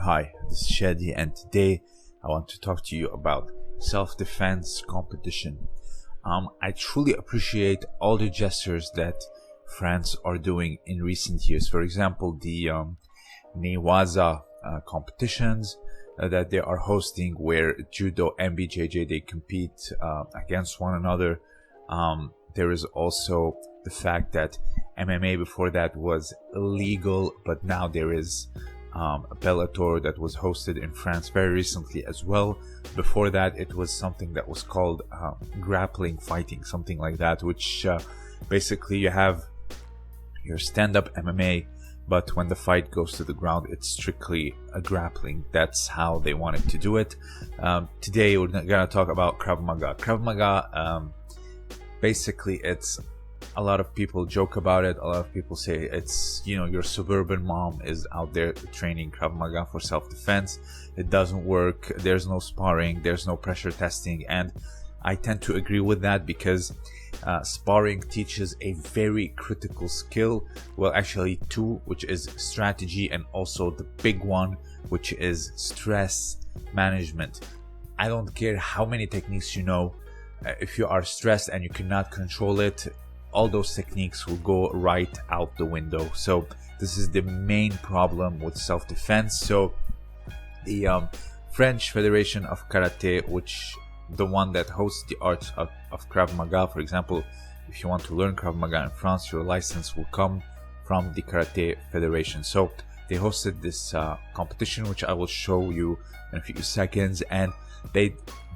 Hi, this is Shadi, and today I want to talk to you about self-defense competition. I truly appreciate all the gestures that France are doing in recent years. For example, the Newaza competitions that they are hosting, where Judo and BJJ they compete against one another. There is also the fact that MMA before that was illegal, but now there is a Bellator that was hosted in France very recently as well. Before that, it was something that was called grappling fighting, something like that, which basically you have your stand-up MMA, but when the fight goes to the ground, it's strictly a grappling. That's how they wanted to do it. Today, we're gonna talk about Krav Maga. Krav Maga, basically, it's a lot of people joke about it. A lot of people say it's, your suburban mom is out there training Krav Maga for self-defense. It doesn't work. There's no sparring. There's no pressure testing. And I tend to agree with that because sparring teaches a very critical skill. Well, actually two, which is strategy, and also the big one, which is stress management. I don't care how many techniques you know. If you are stressed and you cannot control it, all those techniques will go right out the window. So this is the main problem with self-defense. So the French Federation of Karate, which the one that hosts the art of Krav Maga, for example, if you want to learn Krav Maga in France, your license will come from the Karate Federation. So they hosted this competition, which I will show you in a few seconds, and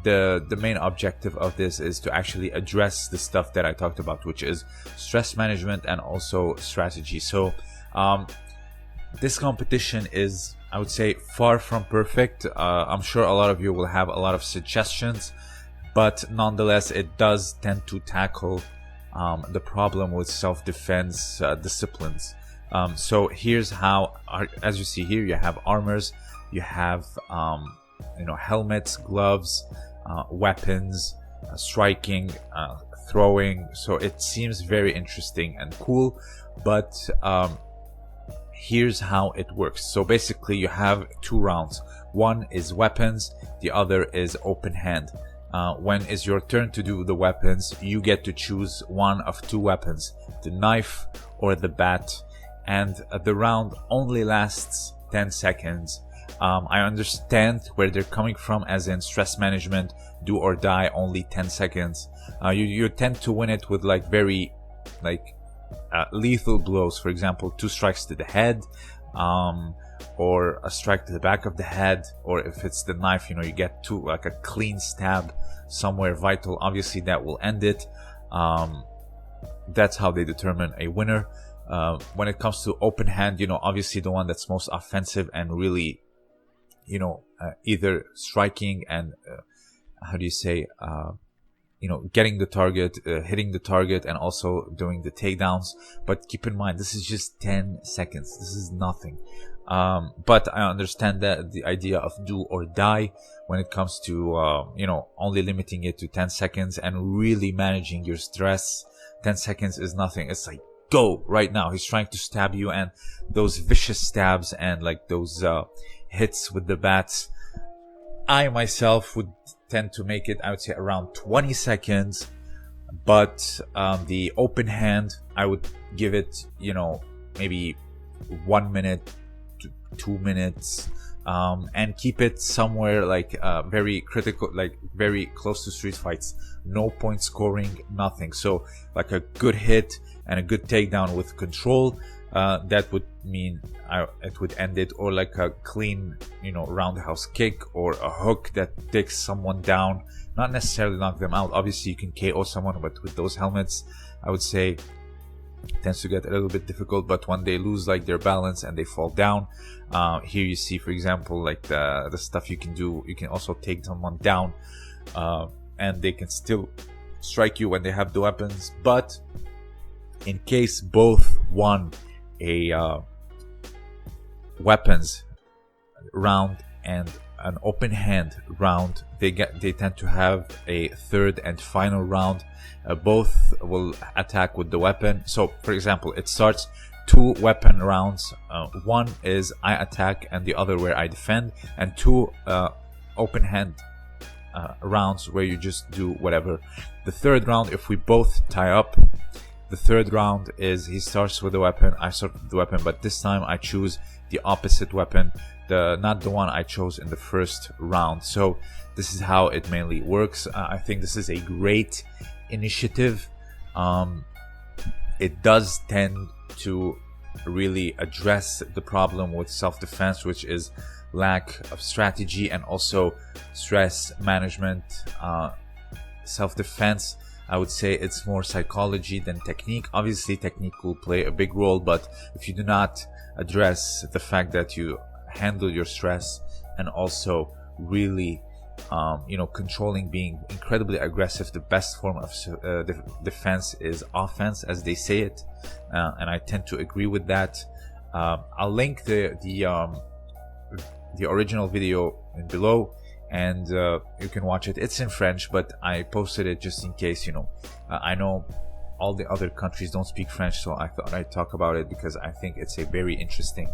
the main objective of this is to actually address the stuff that I talked about, which is stress management and also strategy. So this competition is, I would say, far from perfect. I'm sure a lot of you will have a lot of suggestions, but nonetheless, it does tend to tackle the problem with self-defense disciplines. So here's how, as you see here, you have armors, you have helmets, gloves, weapons, striking, throwing. So it seems very interesting and cool, but here's how it works. So basically you have two rounds. One is weapons, the other is open hand. When it's your turn to do the weapons, you get to choose one of two weapons, the knife or the bat, and the round only lasts 10 seconds. I understand where they're coming from, as in stress management, do or die, only 10 seconds. You tend to win it with very lethal blows. For example, 2 strikes to the head, or a strike to the back of the head, or if it's the knife, you get to a clean stab somewhere vital. Obviously that will end it. That's how they determine a winner. When it comes to open hand, obviously the one that's most offensive and really either striking and getting the target, hitting the target, and also doing the takedowns. But keep in mind, this is just 10 seconds. This is nothing. But I understand that the idea of do or die when it comes to only limiting it to 10 seconds and really managing your stress. 10 seconds is nothing. It's like, go right now. He's trying to stab you, and those vicious stabs and those hits with the bats, I myself would tend to make it, I would say, around 20 seconds. But the open hand, I would give it maybe 1 minute to 2 minutes, and keep it somewhere very critical, very close to street fights. No point scoring, nothing. So a good hit and a good takedown with control, that would mean it would end it, or a clean roundhouse kick or a hook that takes someone down, not necessarily knock them out. Obviously you can KO someone, but with those helmets, I would say it tends to get a little bit difficult. But when they lose their balance and they fall down, here you see, for example, the stuff you can do. You can also take someone down, and they can still strike you when they have the weapons. But in case both won a weapons round and an open hand round, they tend to have a third and final round. Both will attack with the weapon. So for example, it starts two weapon rounds. One is I attack and the other where I defend, and two open hand rounds where you just do whatever. The third round, if we both tie up, the third round is he starts with the weapon, I start with the weapon, but this time I choose the opposite weapon, not the one I chose in the first round. So this is how it mainly works. I think this is a great initiative. It does tend to really address the problem with self-defense, which is lack of strategy and also stress management. Self-defense, I would say it's more psychology than technique. Obviously technique will play a big role, but if you do not address the fact that you handle your stress and also really controlling, being incredibly aggressive, the best form of defense is offense, as they say it, and I tend to agree with that. I'll link the original video below, and you can watch it. It's in French, but I posted it just in case. I know all the other countries don't speak French, so I thought I'd talk about it because I think it's a very interesting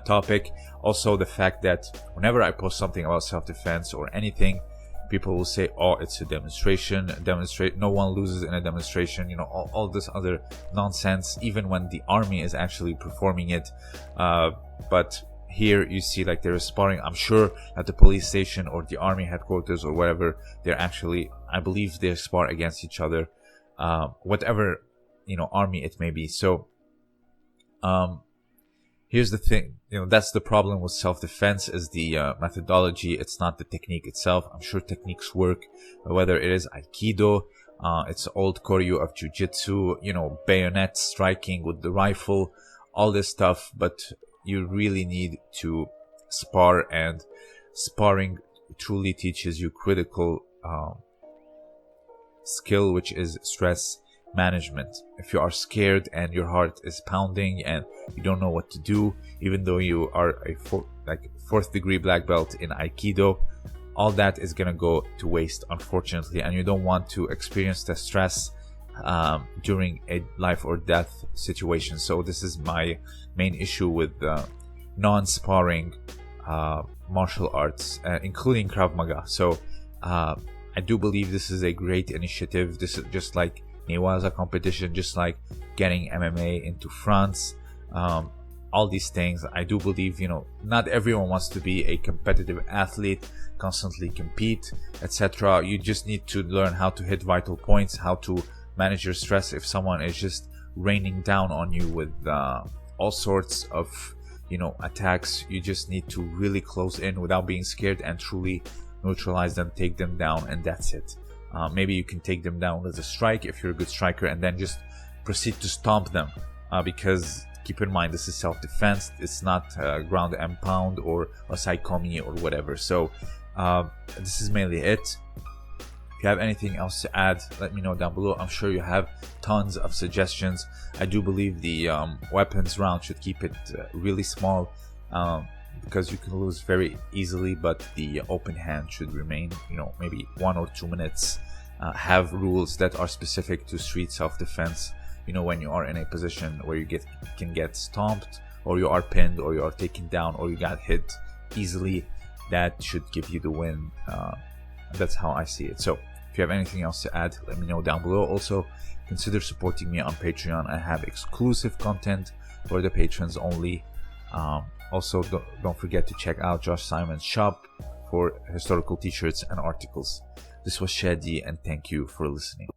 topic. Also, the fact that whenever I post something about self-defense or anything, people will say, oh, it's a demonstration, no one loses in a demonstration, all this other nonsense, even when the army is actually performing it. But here you see like they're sparring. I'm sure at the police station or the army headquarters or whatever, they're actually, I believe they spar against each other, whatever army it may be. So here's the thing, that's the problem with self-defense, is the methodology. It's not the technique itself. I'm sure techniques work, whether it is Aikido, it's old Koryu of Jiu-Jitsu, bayonet striking with the rifle, all this stuff, but you really need to spar, and sparring truly teaches you critical skill, which is stress management. If you are scared and your heart is pounding and you don't know what to do, even though you are a fourth degree black belt in Aikido, all that is gonna go to waste, unfortunately, and you don't want to experience the stress during a life or death situation. So this is my main issue with non-sparring martial arts, including Krav Maga. So I do believe this is a great initiative. This is just like Newaza competition, just like getting MMA into France, all these things. I do believe, not everyone wants to be a competitive athlete, constantly compete, etc. You just need to learn how to hit vital points, how to manage your stress. If someone is just raining down on you with all sorts of attacks, you just need to really close in without being scared and truly neutralize them, take them down, and that's it. Maybe you can take them down with a strike if you're a good striker, and then just proceed to stomp them, because keep in mind, this is self-defense. It's not ground and pound or saikomi or whatever. So this is mainly it. If you have anything else to add, let me know down below. I'm sure you have tons of suggestions. I do believe the weapons round should keep it really small, because you can lose very easily, but the open hand should remain, maybe 1 or 2 minutes. Have rules that are specific to street self-defense. When you are in a position where you can get stomped, or you are pinned, or you are taken down, or you got hit easily, that should give you the win. That's how I see it. So if you have anything else to add, let me know down below. Also, consider supporting me on Patreon. I have exclusive content for the patrons only. Also, don't forget to check out Josh Simon's shop for historical t-shirts and articles. This was Shadi, and thank you for listening.